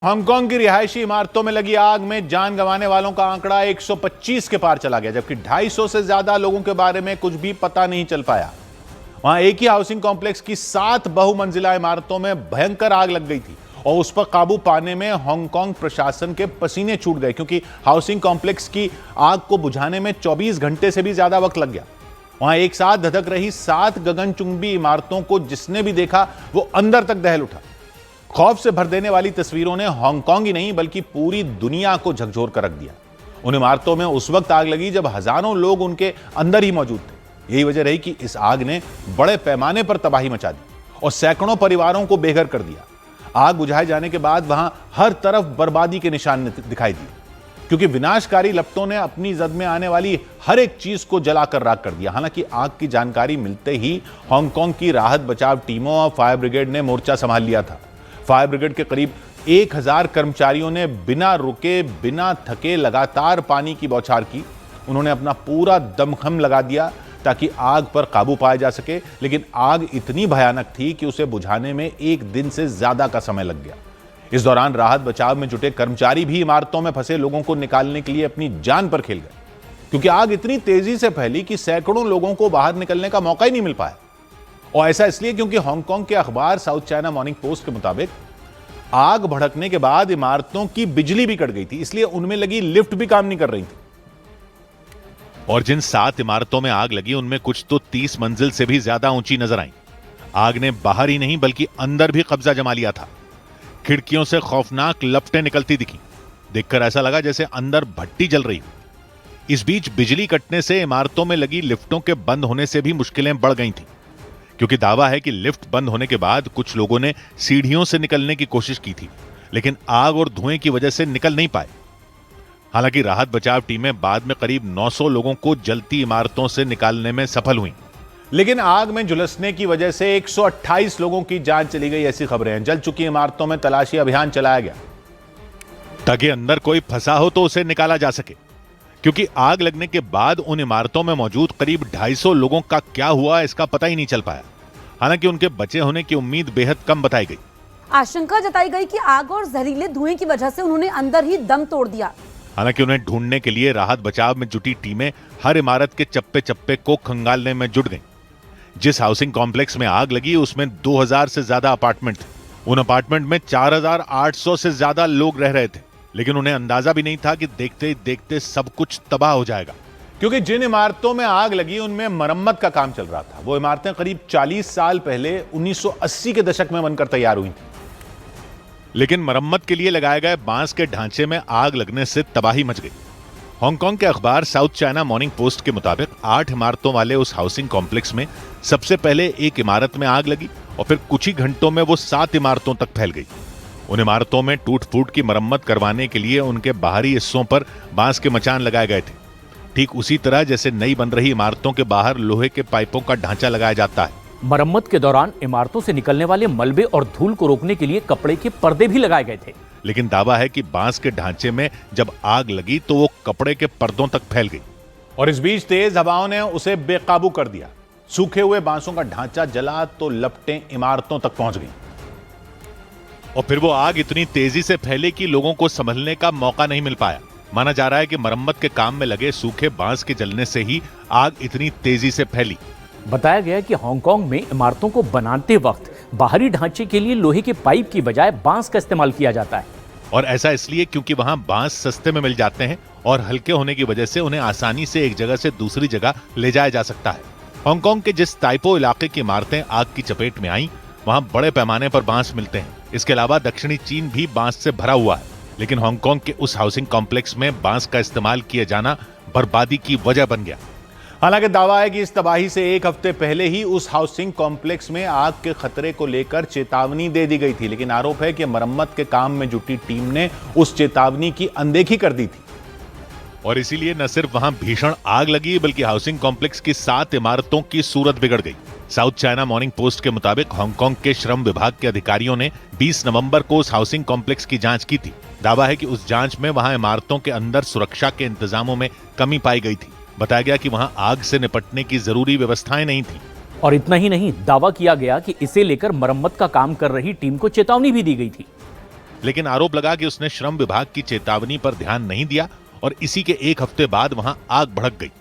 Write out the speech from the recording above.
Hong Kong की रिहायशी इमारतों में लगी आग में जान गंवाने वालों का आंकड़ा 125 के पार चला गया, जबकि 250 से ज्यादा लोगों के बारे में कुछ भी पता नहीं चल पाया। वहां एक ही हाउसिंग कॉम्प्लेक्स की 7 बहुमंजिला इमारतों में भयंकर आग लग गई थी और उस पर काबू पाने में हांगकांग प्रशासन के पसीने छूट गए, क्योंकि हाउसिंग कॉम्प्लेक्स की आग को बुझाने में 24 घंटे से भी ज्यादा वक्त लग गया। वहां एक साथ धधक रही 7 गगनचुंबी इमारतों को जिसने भी देखा वो अंदर तक दहल उठा। खौफ से भर देने वाली तस्वीरों ने हांगकांग ही नहीं बल्कि पूरी दुनिया को झकझोर कर रख दिया। उन इमारतों में उस वक्त आग लगी जब हजारों लोग उनके अंदर ही मौजूद थे। यही वजह रही कि इस आग ने बड़े पैमाने पर तबाही मचा दी और सैकड़ों परिवारों को बेघर कर दिया। आग बुझाए जाने के बाद वहां हर तरफ बर्बादी के निशान दिखाई दिए, क्योंकि विनाशकारी लपटों ने अपनी जद में आने वाली हर एक चीज को जलाकर राख कर दिया। हालांकि आग की जानकारी मिलते ही हांगकांग की राहत बचाव टीमों और फायर ब्रिगेड ने मोर्चा संभाल लिया था। फायर ब्रिगेड के करीब 1000 कर्मचारियों ने बिना रुके बिना थके लगातार पानी की बौछार की। उन्होंने अपना पूरा दमखम लगा दिया ताकि आग पर काबू पाया जा सके, लेकिन आग इतनी भयानक थी कि उसे बुझाने में 1 दिन से ज्यादा का समय लग गया। इस दौरान राहत बचाव में जुटे कर्मचारी भी इमारतों में फंसे लोगों को निकालने के लिए अपनी जान पर खेल गए, क्योंकि आग इतनी तेजी से फैली कि सैकड़ों लोगों को बाहर निकलने का मौका ही नहीं मिल पाया। और ऐसा इसलिए क्योंकि हांगकांग के अखबार साउथ चाइना मॉर्निंग पोस्ट के मुताबिक आग भड़कने के बाद इमारतों की बिजली भी कट गई थी, इसलिए उनमें लगी लिफ्ट भी काम नहीं कर रही थी। और जिन 7 इमारतों में आग लगी उनमें कुछ तो 30 मंजिल से भी ज्यादा ऊंची नजर आई। आग ने बाहर ही नहीं बल्कि अंदर भी कब्जा जमा लिया था। खिड़कियों से खौफनाक लपटें निकलती दिखी। देखकर ऐसा लगा जैसे अंदर भट्टी जल रही हो। इस बीच बिजली कटने से इमारतों में लगी लिफ्टों के बंद होने से भी मुश्किलें बढ़ गई थी, क्योंकि दावा है कि लिफ्ट बंद होने के बाद कुछ लोगों ने सीढ़ियों से निकलने की कोशिश की थी, लेकिन आग और धुएं की वजह से निकल नहीं पाए। हालांकि राहत बचाव टीमें बाद में करीब 900 लोगों को जलती इमारतों से निकालने में सफल हुई, लेकिन आग में झुलसने की वजह से 128 लोगों की जान चली गई, ऐसी खबरें हैं। जल चुकी इमारतों में तलाशी अभियान चलाया गया ताकि अंदर कोई फंसा हो तो उसे निकाला जा सके, क्योंकि आग लगने के बाद उन इमारतों में मौजूद करीब 250 लोगों का क्या हुआ इसका पता ही नहीं चल पाया। हालांकि उनके बचे होने की उम्मीद बेहद कम बताई गई। आशंका जताई गई कि आग और जहरीले धुएं की वजह से उन्होंने अंदर ही दम तोड़ दिया। हालांकि उन्हें ढूंढने के लिए राहत बचाव में जुटी टीमें हर इमारत के चप्पे चप्पे को खंगालने में जुट गईं। जिस हाउसिंग कॉम्प्लेक्स में आग लगी उसमें 2000 से ज्यादा अपार्टमेंट थे। उन अपार्टमेंट में 4800 से ज्यादा लोग रह रहे थे, लेकिन उन्हें अंदाजा भी नहीं था कि देखते ही देखते सब कुछ तबाह हो जाएगा। क्योंकि जिन इमारतों में आग लगी उनमें मरम्मत का काम चल रहा था। वो इमारतें करीब 40 साल पहले 1980 के दशक में बनकर तैयार हुई थी, लेकिन मरम्मत के लिए लगाए गए बांस के ढांचे में आग लगने से तबाही मच गई। हांगकांग के अखबार साउथ चाइना मॉर्निंग पोस्ट के मुताबिक 8 इमारतों वाले उस हाउसिंग कॉम्प्लेक्स में सबसे पहले एक इमारत में आग लगी और फिर कुछ ही घंटों में वो 7 इमारतों तक फैल गई। उन इमारतों में टूट फूट की मरम्मत करवाने के लिए उनके बाहरी हिस्सों पर बांस के मचान लगाए गए थे, ठीक उसी तरह जैसे नई बन रही इमारतों के बाहर लोहे के पाइपों का ढांचा लगाया जाता है। मरम्मत के दौरान इमारतों से निकलने वाले मलबे और धूल को रोकने के लिए कपड़े के पर्दे भी लगाए गए थे, लेकिन दावा है कि बांस के ढांचे में जब आग लगी तो वो कपड़े के पर्दों तक फैल गई। और इस बीच तेज हवाओं ने उसे बेकाबू कर दिया। सूखे हुए बांसों का ढांचा जला तो लपटें इमारतों तक पहुंच गईं। और फिर वो आग इतनी तेजी से फैले कि लोगों को संभलने का मौका नहीं मिल पाया। माना जा रहा है कि मरम्मत के काम में लगे सूखे बांस के जलने से ही आग इतनी तेजी से फैली। बताया गया कि हांगकांग में इमारतों को बनाते वक्त बाहरी ढांचे के लिए लोहे के पाइप की बजाय बांस का इस्तेमाल किया जाता है। और ऐसा इसलिए क्योंकि वहां बांस सस्ते में मिल जाते हैं और हल्के होने की वजह से उन्हें आसानी से एक जगह से दूसरी जगह ले जाया जा सकता है। हांगकांग के जिस ताइपो इलाके की इमारतें आग की चपेट में आईं, वहां बड़े पैमाने पर बांस मिलते हैं। इसके अलावा दक्षिणी चीन भी बांस से भरा हुआ है, लेकिन हांगकांग के उस हाउसिंग कॉम्प्लेक्स में बांस का इस्तेमाल किया जाना बर्बादी की वजह बन गया। हालांकि दावा है कि इस तबाही से 1 हफ्ते पहले ही उस हाउसिंग कॉम्प्लेक्स में आग के खतरे को लेकर चेतावनी दे दी गई थी, लेकिन आरोप है कि मरम्मत के काम में जुटी टीम ने उस चेतावनी की अनदेखी कर दी थी। और इसीलिए न सिर्फ वहां भीषण आग लगी बल्कि हाउसिंग कॉम्प्लेक्स की 7 इमारतों की सूरत बिगड़ गई। साउथ चाइना मॉर्निंग पोस्ट के मुताबिक हांगकांग के श्रम विभाग के अधिकारियों ने 20 नवंबर को उस हाउसिंग कॉम्प्लेक्स की जांच की थी। दावा है कि उस जांच में वहां इमारतों के अंदर सुरक्षा के इंतजामों में कमी पाई गई थी। बताया गया कि वहां आग से निपटने की जरूरी व्यवस्थाएं नहीं थी। और इतना ही नहीं, दावा किया गया कि इसे लेकर मरम्मत का काम कर रही टीम को चेतावनी भी दी गई थी। लेकिन आरोप लगा कि उसने श्रम विभाग की चेतावनी पर ध्यान नहीं दिया और इसी के एक हफ्ते बाद वहां आग भड़क गई।